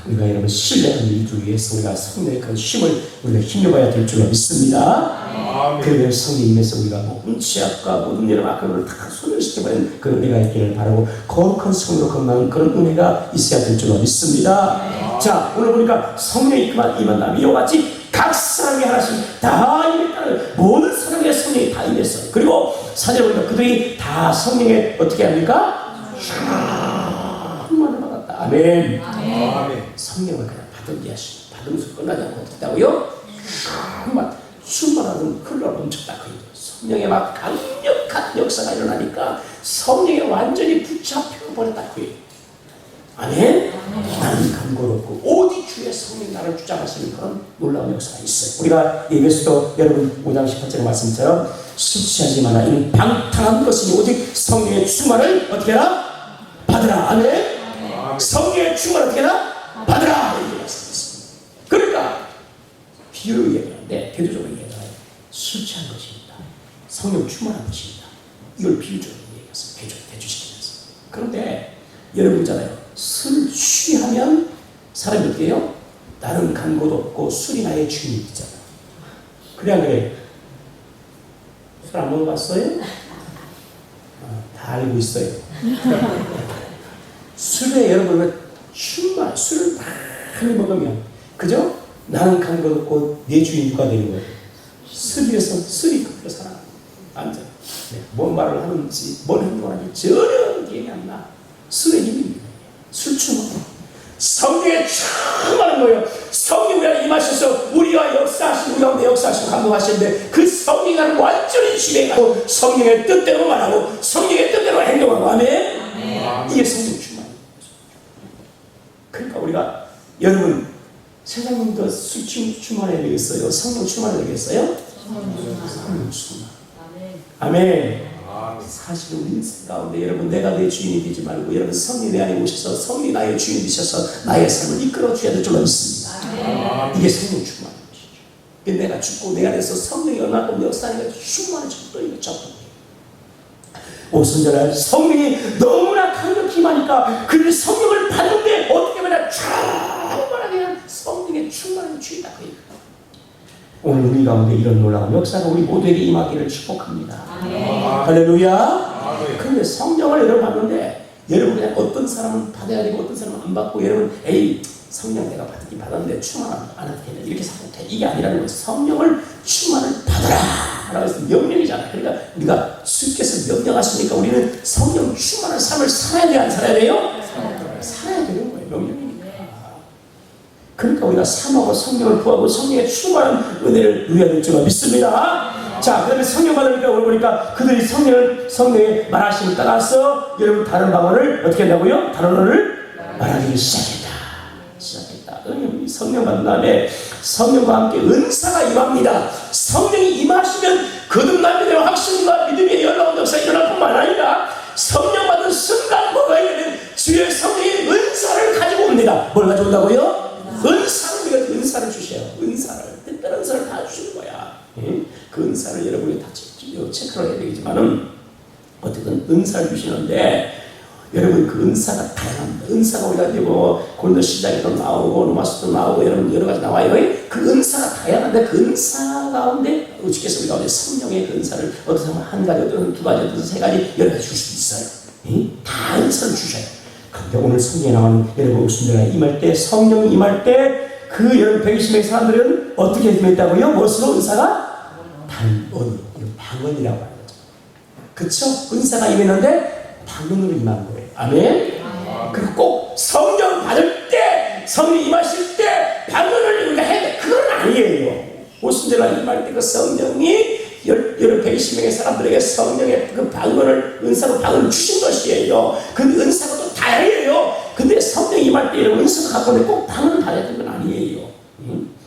우리가 여러분 신뢰하는 일들 위해서 우리가 성령의 그 힘을 우리가 힘입어야 될 줄로 믿습니다. 그래서 성령이 임해서 우리가 모든 죄악과 모든 여러 악을 다 소멸시켜버리는 그런 은혜가 있기를 바라고 거룩한 성으로 건강한 그런 은혜가 있어야 될 줄로 믿습니다. 자, 오늘 보니까 성령이 임한 다음에 이와 같이 각 사람이 하나씩 다 임했다는 모든 사람의 성령이 다 임했어요. 그리고 사절 보니까 그들이 다 성령에 어떻게 합니까? 충만을 받았다. 아멘. 성령을 그냥 받은 게 받은 수 끝나지 않고 어떻게 했다고요? 정말 충만하던 흘러 넘쳤다. 성령의 막 강력한 역사가 일어나니까 성령에 완전히 붙잡혀 버렸다. 아멘. 나는 간고롭고 오직 주의 성령 나를 주장하시는 그런 놀라운 역사가 있어요. 우리가 에베소서 여러분 5장 18절의 말씀처럼 술 취하지 마라. 이는 방탕한 것이니 오직 성령의 충만을 어떻게 하라? 받으라. 아멘. 성령의 충만을 어떻게 하라? 받으라. 이렇게 말씀했습니다. 그러니까 비유로 얘기하는데 대조적으로 얘기하잖아요. 술 취한 것입니다. 성령 충만한 것입니다. 이걸 비유적으로 얘기했어요. 대조시키면서. 그런데 여러분 있잖아요. 술 취하면 사람이 어떻게 해요? 나는 간 곳 없고 술이 나의 주인이 있잖아. 그래 안 그래? 술 안 먹어봤어요? 다 알고 있어요. 술에 여러분 충만 술을 많이 먹으면 그죠? 나는 간 곳 없고 내 주인 누가 되는 거예요? 술에서 술이 그대로 살아. 앉아. 뭔 말을 하는지 뭔 행동을 하는지 전혀 기억이 안 나. 술의 힘입니다. 술 충만. 성령의 충만한 거예요. 성령이 임하셔서 우리와 역사하시고 우리 가운데 역사하시고 감동하시는데 그 성령이 나를 완전히 지배하고 성령의 뜻대로 말하고 성령의 뜻대로 행동하고 아멘. 이게 성령 충만입니다. 그러니까 우리가 여러분 세상은 더 술 충만해야 되겠어요? 성령 충만해야 되겠어요? 성령 충만. 아멘. 사실 우리 인생 가운데 여러분 내가 내 주인이 되지 말고 여러분 성령이 내 안에 오셔서 성령이 나의 주인이 되셔서 나의 삶을 이끌어 주셔야 될 줄로 믿습니다. 이게 성령 충만한 것이죠. 내가 죽고 내 안에서 성령이 얼마큼 역사하니까 충만한 적도이고 적도. 오순절날 성령이 너무나 강력히 임하니까 그들이 성령을 받는데 어떻게 보면 충만하게 한 성령의 충만한 주의다. 오늘 우리 가운데 이런 놀라운 역사가 우리 모두에게 임하기를 축복합니다. 할렐루야. 그런데 성령을 여러분 받는데 여러분 그냥 어떤 사람은 받아야 되고 어떤 사람은 안 받고 여러분 에이 성령 내가 받긴 받았는데 충만 안 해도 되냐 이렇게 생각해. 이게 아니라는 거예요. 성령을 충만을 받아라 라고 해서 명령이잖아요. 그러니까 우리가 주께서 명령하시니까 우리는 성령 충만한 삶을 살아야 돼요? 안 살아야 돼요? 살아야 되는 거예요. 명령이니까. 그러니까 우리가 삶하고 성령을 구하고 성령의 충만한 은혜를 누려야 될 줄 믿습니다. 자, 그다음에 성령 받으니까 오늘 보니까 그들이 성령의 말하심을 따라서 여러분 다른 방언을 어떻게 한다고요? 다른 언어를 말하기 시작했다. 성령 받은 다음에 성령과 함께 은사가 임합니다. 성령이 임하시면 거듭난 믿음의 확신과 믿음의 연락은 역사 일어날 뿐만 아니라 성령 받은 순간 뭐가 있냐면 주의 성령의 은사를 가지고 옵니다. 뭘 가져온다고요? 은사를 우리가 은사를 주셔요. 은사를 특별한 은사를 다 주시는 거야. 그 은사를 여러분이 다 체크를 해야 되겠지만은 어쨌든 은사를 주시는데 여러분 그 은사가 다양합니다. 은사가 우리가 뭐 고린도 10장에도 나오고 로마서도 나오고 여러분 여러 가지 나와요. 그 은사가 다양한데 그 은사 가운데 주께서 우리 가운데 성령의 그 은사를 어떤 사람은 한 가지 어떤 두 가지 어떤 세 가지 여러 가지 줄 수도 있어요. 다 은사를 주셔요. 그런데 오늘 성경에 나오는 여러분 오순절에 임할 때 성령이 임할 때 그 여러분 120명의 사람들은 어떻게 임했다고요? 무엇으로 은사가? 다른 언어, 방언이라고 하는 거죠. 그쵸? 은사가 임했는데 방언으로 임한 거예요. 아멘? 그리고 꼭 성령 받을 때 성령 임하실 때 방언을 우리가 해야 돼. 그건 아니에요. 오순절날 임할 때 그 성령이 여러 120명의 사람들에게 성령의 그 방언을 은사로 방언을 주신 것이에요. 그 은사가 또 다양해요. 근데 성령이 임할 때 여러분 은사가 갖고 있는데 꼭 방언을 받아야 되는 건 아니에요.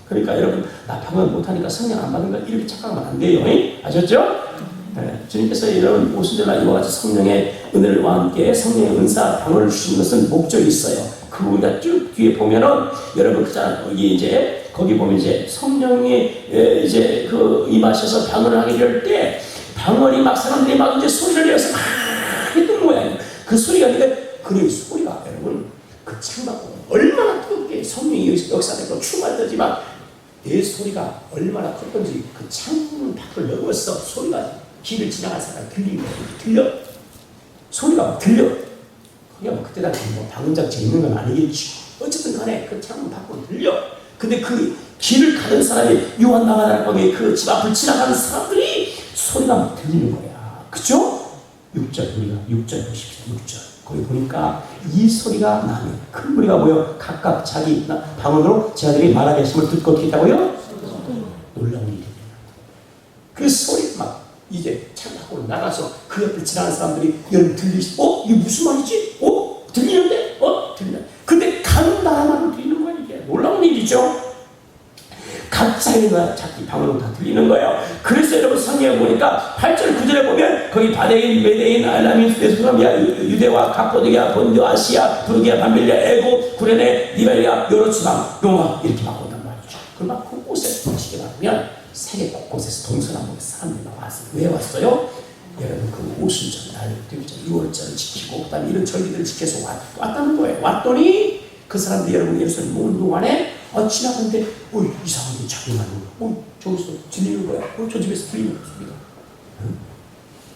그러니까 여러분 나 방언 못하니까 성령 안 받는 거 이렇게 착각하면 안 돼요. 아셨죠? 네, 주님께서 여러분 오순절날 이와 같이 성령의 은혜와 함께 성령의 은사 방언을 주신 것은 목적이 있어요. 그 우리가 쭉 뒤에 보면은 여러분 그잖아 여기 이제 거기 보면 이제 성령이 이제 그 임하셔서 방언을 하게 될 때 방언이 막 사람들이 막 이제 소리를 내서 막 했던 모양이에요. 그 소리가 있는데 그 소리가 여러분 그 창밖으로 얼마나 뜨겁게 성령이 역사되고 충만하지만 내 소리가 얼마나 컸던지 그 창문 밖을 넘어서 소리가 길을 지나간 사람 들리는 거예요. 들려? 소리가 막 들려. 그게 뭐 그때 당시 뭐 방음장치 있는 건 아니겠지. 어쨌든 간에 그 창문 밖으로 들려. 근데 그 길을 가는 사람이 요한 나가는 방에 그 집 앞을 지나가는 사람들이 소리가 막 들리는 거야. 그죠? 6절 우리가 6절 보십시오. 6절. 거기 보니까 이 소리가 나면 큰 무리가 모여 각각 자기 방언으로 제자들이 말하게 하심을 듣고 어떻게 했다고요? 놀라운 일이 그 소리 막 이제 창 밖으로 나가서 그 옆을 지나가는 사람들이 여러분 들리시 이게 무슨 말이지? 들리는데? 들리네. 근데 간단한 들리는 거야 이게. 놀라운 일이죠. 각자의 자기 방언으로 다 들리는 거예요. 그래서 여러분 성경에 보니까 8절 9절에 보면 거기 바데인, 메데인, 알라민, 수데스로미아, 유대와 갑보디아, 본도, 아시아, 부르기아, 밤빌리아, 에고, 구레네, 리베리아, 여러 지방, 로마 이렇게 막 온단 말이죠. 그럼 막 곳곳에 보시게 되면 세계 곳곳에서 동서남북에 사람들이 왔어요. 왜 왔어요? 여러분 그 오순절날, 6월절을 지키고 그다음에 이런 절기들을 지켜서 왔다는 거예요. 왔더니 그 사람들이 여러분 예루살렘 오는 동안에 지나가는데 이상한 게 자기 나는 거야. 저기서 들리는 거야. 저 집에서 들리는 소리가.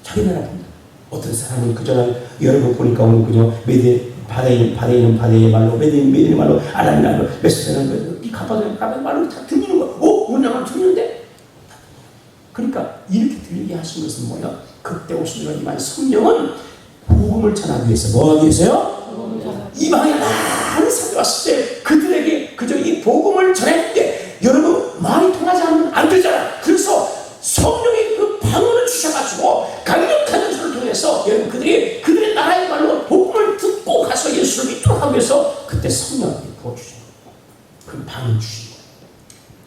자기 나라 봅니다. 어떤 사람은 그전에 여러분 보니까 오늘 그저 바데이는 바데이의 말로 메데이는 말로 알라민 말로 메소데는 이 가파도는 말로 다 들리는 거야. 오늘 나만 들리는데? 그러니까 이렇게 들리게 하신 것은 뭐야? 그때 오시는 이만 성령은 복음을 전하기 위해서 뭐 하기 위해서요? 이방에 많은 사람들이 왔을 때 그들에게 그저 이 복음을 전했는데 여러분 말이 통하지 않으면 안 되잖아. 그래서 성령이 그 방언을 주셔가지고 강력한 은사를 통해서 여러분 그들의 나라의 말로 복음을 듣고 가서 예수를 믿도록 하기 위해서 그때 성령이 부어주신 거예요. 그 방언 주신 거예요.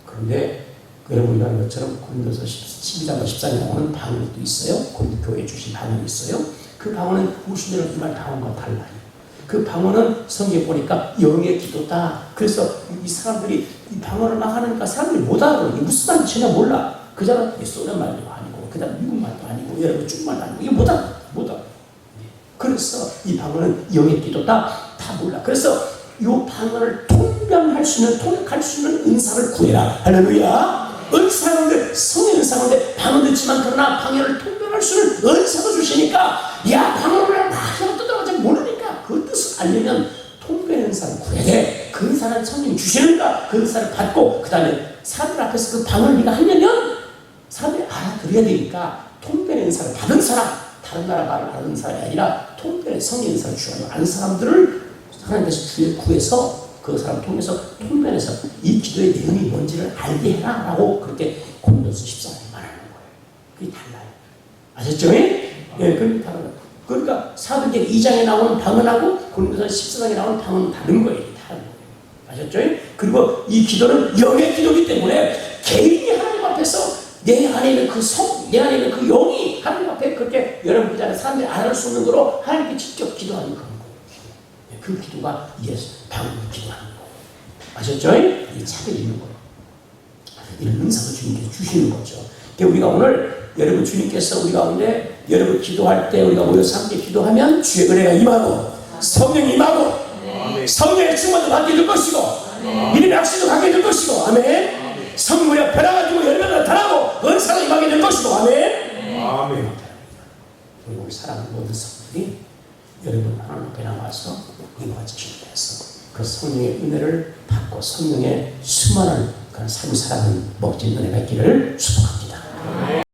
그런데 여러분이 아는 것처럼 고린도서 12장과 14장에 나오는 방언이 또 있어요. 고린도 교회에 주신 방언이 있어요. 그 방언은 오순절날 이 말 방언과 달라요. 그 방언은 성경에 보니까 영의 기도다. 그래서 이 사람들이 이 방언을 막 하니까 사람들이 못 알아. 이게 무슨 말인지 전혀 몰라. 그 사람 소련 말도 아니고, 그 다음 미국 말도 아니고, 여러분 중국말도 아니고, 이게 못 알아. 그래서 이 방언은 영의 기도다. 다 몰라. 그래서 이 방언을 통변할 수 있는, 통역할 수 있는 은사를 구해라. 할렐루야. 은사 가운데, 성의 은사 가운데 방언도 있지만 그러나 방언을 통변할 수 있는 은사도 주시니까, 야, 방언을 막 어떤 잘 모르니까 그 뜻을 알려면 통변의 은사를 구해야 돼. 그 은사를 성령이 주시는가? 그 은사를 받고 그 다음에 사람들 앞에서 그 방언을 네가 하려면 사람들이 알아들어야 되니까 통변의 은사를 받은 사람, 다른 나라 말을 아는 사람이 아니라 통변의 성령의 은사를 주어요. 아는 사람들을 하나님께서 구해서 그 사람 통해서 통변해서 이 기도의 내용이 뭔지를 알게 해라 라고 그렇게 고린도서 14장에 말하는 거예요. 그게 달라요. 아셨죠? 예, 그게 달라요. 그러니까 사도행전 2장에 나오는 방언하고 고린도서 14장에 나오는 방언은 다른 거예요. 다른 거예요. 아셨죠? 그리고 이 기도는 영의 기도이기 때문에 개인이 하나님 앞에서 내 안에 있는 그 내 안에 있는 그 영이 하나님 앞에 그렇게 여러분 그 자리에 사람들이 알아볼 수 있는 거로 하나님께 직접 기도하는 그런 거예요. 그 기도가 예수 방언 기도하는 거예요. 아셨죠? 이 차별이 있는 거예요. 이런 은사도 주님께서 주시는 거죠. 그러니까 우리가 오늘 여러분 주님께서 우리 가운데 여러분 기도할 때 우리가 모여서 함께 기도하면 주의 은혜가 임하고 성령이 임하고 성령의 충만도 받게 될 것이고 믿음의 확신도 갖게 될 것이고 아멘. 성문에 변화가지고 열매가 나타나고 은사가 임하게 될 것이고 아멘. 아멘. 우리 사랑하는 모든 성도들이 여러분 하나님 앞에 나와서 이와 같이 기도해서 그 성령의 은혜를 받고 성령의 수많은 그런 삶을 살아가는 멋진 은혜가 있기를 축복합니다.